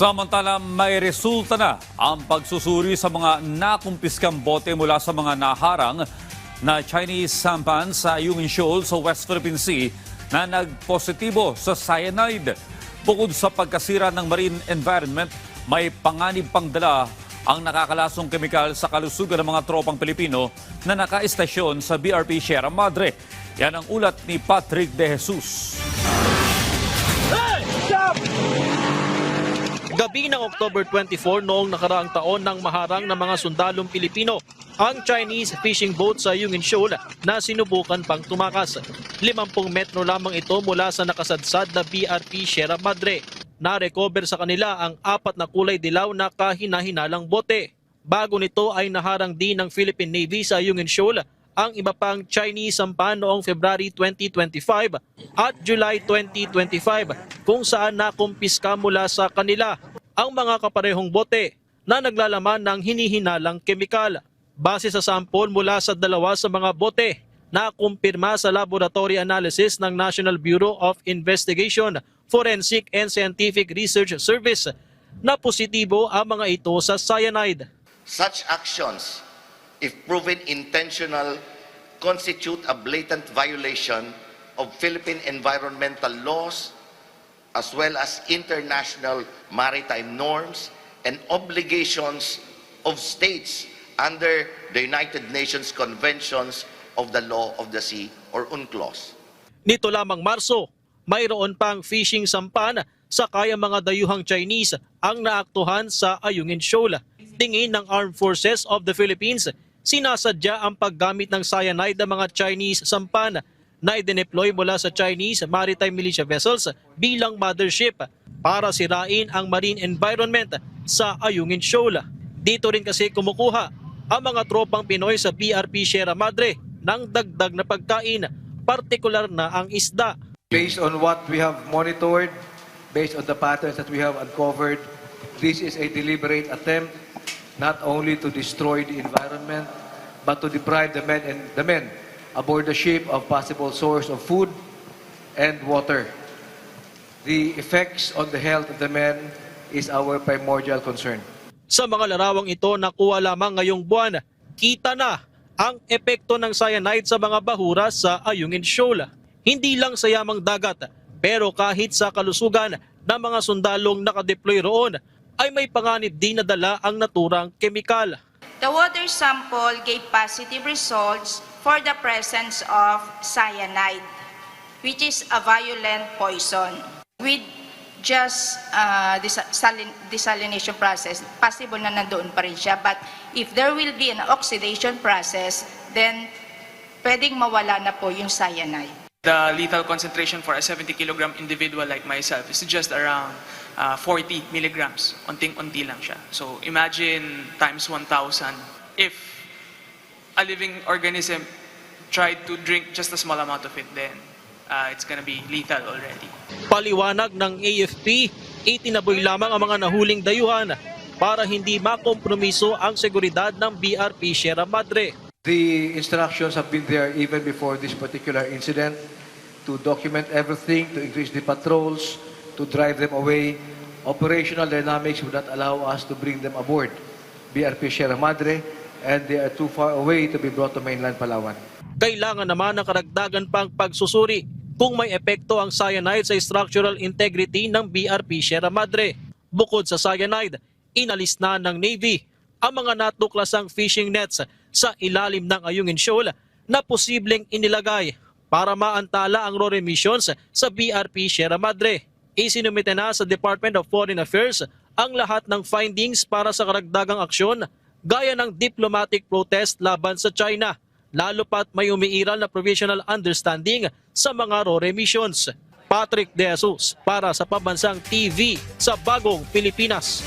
Samantala, may resulta na ang pagsusuri sa mga nakumpiskang bote mula sa mga naharang na Chinese sampan sa Ayungin Shoal sa West Philippine Sea na nagpositibo sa cyanide. Bukod sa pagkasira ng marine environment, may panganib pang dala ang nakakalasong kemikal sa kalusugan ng mga tropang Pilipino na nakaistasyon sa BRP Sierra Madre. Yan ang ulat ni Patrick De Jesus. Gabi ng October 24 noong nakaraang taon nang maharang ng mga sundalong Pilipino ang Chinese fishing boat sa Ayungin Shoal na sinubukan pang tumakas. 50 metro lamang ito mula sa nakasadsad na BRP Sierra Madre. Na-recover sa kanila ang 4 na kulay dilaw na kahina-hinalang bote. Bago nito ay naharang din ng Philippine Navy sa Ayungin Shoal ang iba pang Chinese sampan noong February 2025 at July 2025 kung saan nakumpiska mula sa kanila ang mga kaparehong bote na naglalaman ng hinihinalang kemikal. Base sa sample mula sa 2 sa mga bote na kumpirma sa laboratory analysis ng National Bureau of Investigation, Forensic and Scientific Research Service na positibo ang mga ito sa cyanide. Such actions, if proven intentional, constitute a blatant violation of Philippine environmental laws as well as international maritime norms and obligations of states under the United Nations Conventions of the Law of the Sea or UNCLOS. Nito lamang Marso, mayroon pang fishing sampan sa kaya mga dayuhang Chinese ang naaktuhan sa Ayungin Shoal. Tingin ng Armed Forces of the Philippines, sinasadya ang paggamit ng cyanide ng mga Chinese sampan na idineploy mula sa Chinese maritime militia vessels bilang mothership para sirain ang marine environment sa Ayungin Shoal. Dito rin kasi kumukuha ang mga tropang Pinoy sa BRP Sierra Madre ng dagdag na pagkain, partikular na ang isda. Based on what we have monitored, based on the patterns that we have uncovered, this is a deliberate attempt not only to destroy the environment, but to deprive the men aboard the ship of possible source of food and water. The effects on the health of the men is our primordial concern. Sa mga larawang ito nakuha lamang ngayong buwan, kita na ang epekto ng cyanide sa mga bahura sa Ayungin Shoal. Hindi lang sa yamang dagat, pero kahit sa kalusugan ng mga sundalong nakadeploy roon, ay may panganib din na dala ang naturang kemikal. The water sample gave positive results for the presence of cyanide, which is a violent poison. With just desalination process, possible na nandoon pa rin siya. But if there will be an oxidation process, then pwedeng mawala na po yung cyanide. The lethal concentration for a 70 kilogram individual like myself is just around 40 milligrams. Unting-unti lang siya. So imagine times 1,000. If a living organism tried to drink just a small amount of it, then it's gonna be lethal already. Paliwanag ng AFP, itinaboy lamang ang mga nahuling dayuhan para hindi makompromiso ang seguridad ng BRP Sierra Madre. The instructions have been there even before this particular incident to document everything, to increase the patrols, to drive them away. Operational dynamics would not allow us to bring them aboard BRP Sierra Madre, and they are too far away to be brought to mainland Palawan. Kailangan naman ng karagdagan pang pagsusuri kung may epekto ang cyanide sa structural integrity ng BRP Sierra Madre. Bukod sa cyanide, inalis na ng Navy ang mga natuklasang fishing nets sa ilalim ng Ayungin Shoal na posibleng inilagay para maantala ang raw emissions sa BRP Sierra Madre. Isinumite na sa Department of Foreign Affairs ang lahat ng findings para sa karagdagang aksyon gaya ng diplomatic protest laban sa China, lalo pat may umiiral na provisional understanding sa mga raw emissions. Patrick De Jesus para sa Pambansang TV sa Bagong Pilipinas.